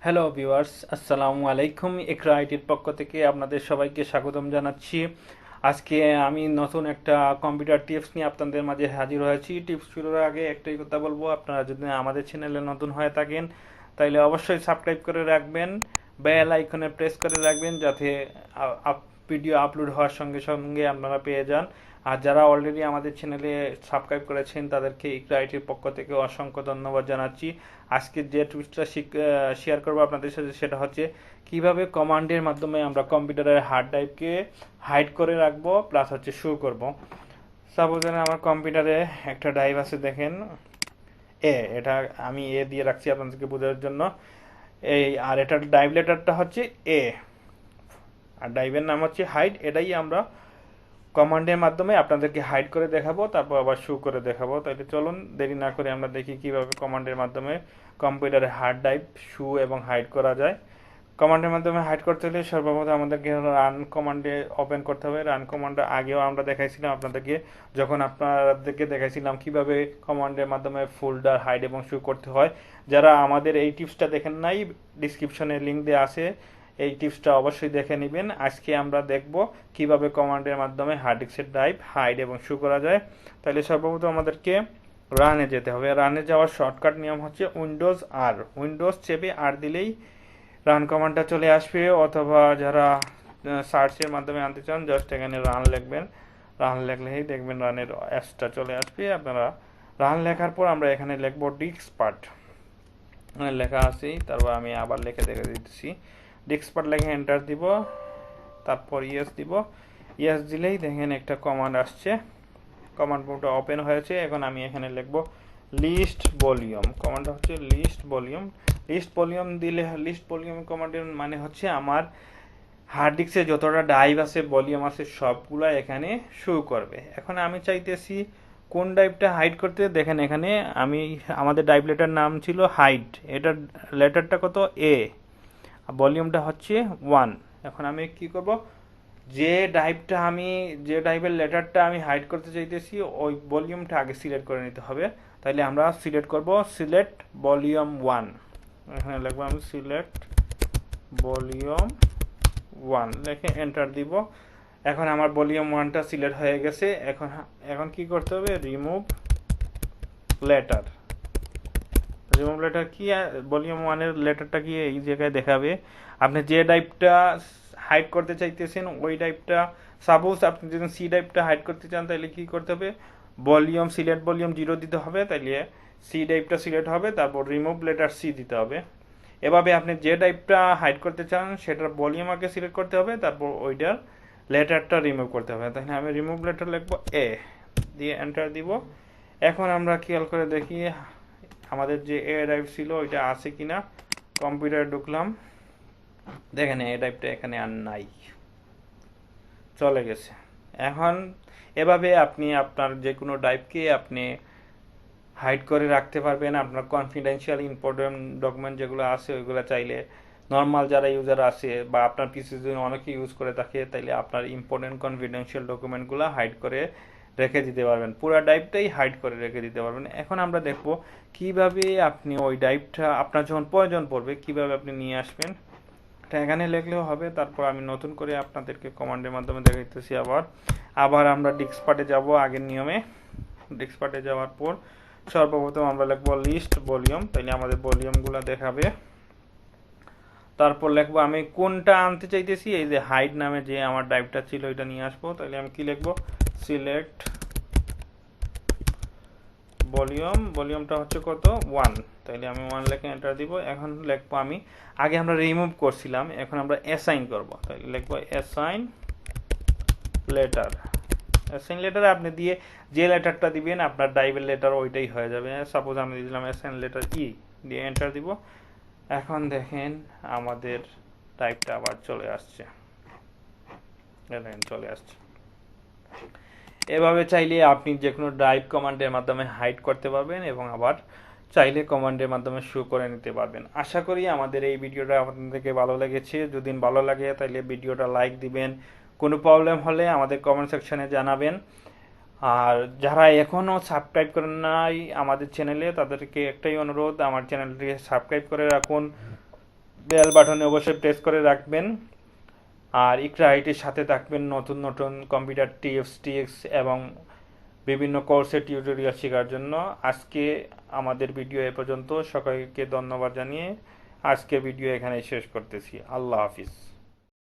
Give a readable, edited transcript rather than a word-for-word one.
Hello viewers, আসসালামু আলাইকুম। ইকরা আইটির পক্ষ থেকে আপনাদের সবাইকে স্বাগতম জানাচ্ছি। আজকে আমি নতুন একটা কম্পিউটার টিপস নিয়ে আপনাদের মাঝে হাজির হয়েছি। টিপস শুরুর আগে একটাই কথা বলবো, আপনারা যদি আমাদের চ্যানেলে নতুন হয়ে থাকেন তাহলে অবশ্যই সাবস্ক্রাইব করে রাখবেন, বেল আইকনে প্রেস করে রাখবেন যাতে ভিডিও আপলোড হওয়ার সঙ্গে সঙ্গে আপনারা পেয়ে যান। আর যারা অলরেডি আমাদের চ্যানেলে সাবস্ক্রাইব করেছেন তাদেরকে ইকরা আইটির পক্ষ থেকে অসংখ্য ধন্যবাদ জানাচ্ছি। আজকে যে টিপসটা শেয়ার করবো আপনাদের সাথে সেটা হচ্ছে কিভাবে কমান্ডের মাধ্যমে আমরা কম্পিউটারের হার্ড ড্রাইভকে হাইড করে রাখবো প্লাস হচ্ছে শো করব। সাপোজ আমার কম্পিউটারে একটা ড্রাইভ আছে, দেখেন এটা আমি দিয়ে রাখছি আপনাদেরকে বোঝার জন্য। আর এটার ড্রাইভ লেটারটা হচ্ছে এ, আর ড্রাইভের নাম হচ্ছে হাইড। এটাই আমরা কমান্ডের মাধ্যমে আপনাদেরকে হাইড করে দেখাবো, তারপর আবার শো করে দেখাবো। তাহলে চলুন দেরি না করে আমরা দেখি কিভাবে কমান্ডের মাধ্যমে কম্পিউটারে হার্ড ড্রাইভ শো এবং হাইড করা যায়। কমান্ডের মাধ্যমে হাইড করতে হলে সর্বপ্রথম আমাদেরকে রান কমান্ডে ওপেন করতে হবে। রান কমান্ডে আগেও আমরা দেখাইছিলাম আপনাদেরকে, যখন আপনাদেরকে দেখাইছিলাম কিভাবে কমান্ডের মাধ্যমে ফোল্ডার হাইড এবং শো করতে হয়। যারা আমাদের এই টিপসটা দেখেন নাই, ডিসক্রিপশনে লিঙ্ক দেওয়া আছে, এই টিপসটা অবশ্যই দেখে নেবেন। আজকে আমরা দেখব কিভাবে কমান্ডের মাধ্যমে হার্ড ডিস্কের ড্রাইভ হাইড এবং শো করা যায়। তাহলে সর্বপ্রথম আমাদেরকে রানে যেতে হবে। রানে যাওয়ার শর্টকাট নিয়ম হচ্ছে উইন্ডোজ চেপে আর দিলেই রান কমান্ডটা চলে আসবে, অথবা যারা সার্চের মাধ্যমে আনতে চান জাস্ট এখানে রান লিখবেন। রান লিখলেই দেখবেন রানের অ্যাপসটা চলে আসবে। আপনারা রান লেখার পর আমরা এখানে লিখবো ডিস্কপার্ট, লেখা আছেই, তারপর আমি আবার লিখে দেখে দিতেছি। ডিস্কপার্ট লিখে এন্টার দিব, তারপর ইয়েস দিব। ইয়েস দিলেই দেখেন একটা কমান্ড আসছে, কমান্ড প্রম্পটটা ওপেন হয়েছে। এখন আমি এখানে লিখবো লিস্ট ভলিউম। কমান্ডটা হচ্ছে লিস্ট ভলিউম। লিস্ট ভলিউম কমান্ডের মানে হচ্ছে আমার হার্ড ডিস্কে যতটা ড্রাইভ আছে, ভলিউম আছে, সবগুলো এখানে শো করবে। এখন আমি চাইতেছি কোন ড্রাইভটা হাইড করতে। দেখেন এখানে আমাদের ড্রাইভ লেটার নাম ছিল হাইড, এটার লেটারটা কত এ, ভলিউমটা হচ্ছে 1। এখন আমি কি করব, যে ড্রাইভের লেটারটা আমি হাইড করতে চাইতেছি ওই ভলিউমটা আগে সিলেক্ট করে নিতে হবে। তাইলে আমরা সিলেক্ট করব সিলেক্ট ভলিউম 1। এখানে লিখবো আমি সিলেক্ট ভলিউম 1 লিখে এন্টার দিব। এখন আমার ভলিউম 1টা সিলেক্ট হয়ে গেছে। এখন কি করতে হবে, রিমুভ লেটার। কি, ভলিউম 1-এর লেটারটা কি এই জায়গায় দেখাবে। আপনি যে ড্রাইভটা হাইড করতে চাইতেছেন ওই ড্রাইভটা, সাপোজ আপনি যদি সি ড্রাইভটা হাইড করতে চান তাহলে কি করতে হবে, সিলেক্ট ভলিউম 0 দিতে হবে, তাইলে সি ড্রাইভটা সিলেক্ট হবে, তারপর রিমুভ লেটার সি দিতে হবে। এভাবে আপনি যে ড্রাইভটা হাইড করতে চান সেটার ভলিউম আগে সিলেক্ট করতে হবে, তারপর ওইটার লেটারটা রিমুভ করতে হবে। তাহলে আমি রিমুভ লেটার লিখবো এ, দিয়ে এন্টার দিব। এখন আমরা খেয়াল করে দেখি আমাদের যে এ ড্রাইভ ছিল ওইটা আছে কিনা। কম্পিউটারে ঢুকলাম, দেখেন এ ড্রাইভটা এখানে আর নাই, চলে গেছে। এখন এভাবে আপনি আপনার যে কোনো ড্রাইভকে আপনি হাইড করে রাখতে পারবেন। আপনার কনফিডেন্সিয়াল ইম্পর্টেন্ট ডকুমেন্ট যেগুলো আছে ওইগুলো চাইলে নর্মাল যারা ইউজার আছে বা আপনার পিসি যদি অনেকে ইউজ করে থাকে তাইলে আপনার ইম্পর্টেন্ট কনফিডেন্সিয়াল ডকুমেন্টগুলো হাইড করে রেখে দিতে পারবেন, পুরো ড্রাইভটাই হাইড করে রেখে দিতে পারবেন। এখন আমরা দেখব কিভাবে আপনি ওই ড্রাইভটা আপনার যখন প্রয়োজন পড়বে কিভাবে আপনি নিয়ে আসবেন। এটা এখানে লিখলেও হবে, তারপর আমি নতুন করে আপনাদেরকে কমান্ডের মাধ্যমে দেখাইতেছি। আবার আমরা ডিস্কপার্টে যাব আগের নিয়মে। ডিস্কপার্টে যাওয়ার পর সর্বপ্রথম আমরা লিখবো লিস্ট ভলিউম, তাইলে আমাদের ভলিউমগুলো দেখাবে। তারপর লিখবো আমি কোনটা আনতে চাইতেছি, এই যে হাইড নামে যে আমার ড্রাইভটা ছিল এটা নিয়ে আসবো। তাহলে আমি কি লিখবো, সিলেক্ট ভলিউমটা হচ্ছে কত 1, তাইলে আমি 1 লিখে এন্টার দিব। এখন লিখবো আমি আগে আমরা রিমুভ করছিলাম, এখন আমরা অ্যাসাইন করব। তাহলে লিখবো অ্যাসাইন লেটার আপনি দিয়ে যে লেটারটা দিবেন আপনার ড্রাইভের লেটার ওইটাই হয়ে যাবে। সাপোজ আমি দিলাম অ্যাসাইন লেটার ই, দিয়ে এন্টার দিব। এখন দেখেন আমাদের টাইপটা আবার চলে আসছে। এভাবে চাইলে আপনি যে কোনো ড্রাইভ কমান্ডের মাধ্যমে হাইড করতে পারবেন এবং আবার চাইলে কমান্ডের মাধ্যমে শো করে নিতে পারবেন। আশা করি আমাদের এই ভিডিওটা আপনাদেরকে ভালো লেগেছে। যদি ভালো লাগে তাহলে ভিডিওটা লাইক দিবেন, কোনো প্রবলেম হলে আমাদের কমেন্ট সেকশনে জানাবেন। আর যারা এখনও সাবস্ক্রাইব করেন নাই আমাদের চ্যানেলে তাদেরকে একটাই অনুরোধ, আমার চ্যানেলটি সাবস্ক্রাইব করে রাখুন। বেল বাটনে অবশ্যই প্রেস করে রাখবেন। আর ইকরা আইটির সাথে থাকবেন নতুন নতুন কম্পিউটার টিপস ট্রিক্স এবং বিভিন্ন কোর্সের টিউটোরিয়াল শেখার জন্য। আজকে আমাদের ভিডিও এ পর্যন্ত। সবাইকে ধন্যবাদ জানিয়ে আজকের ভিডিও এখানে শেষ করতেছি। আল্লাহ হাফিজ।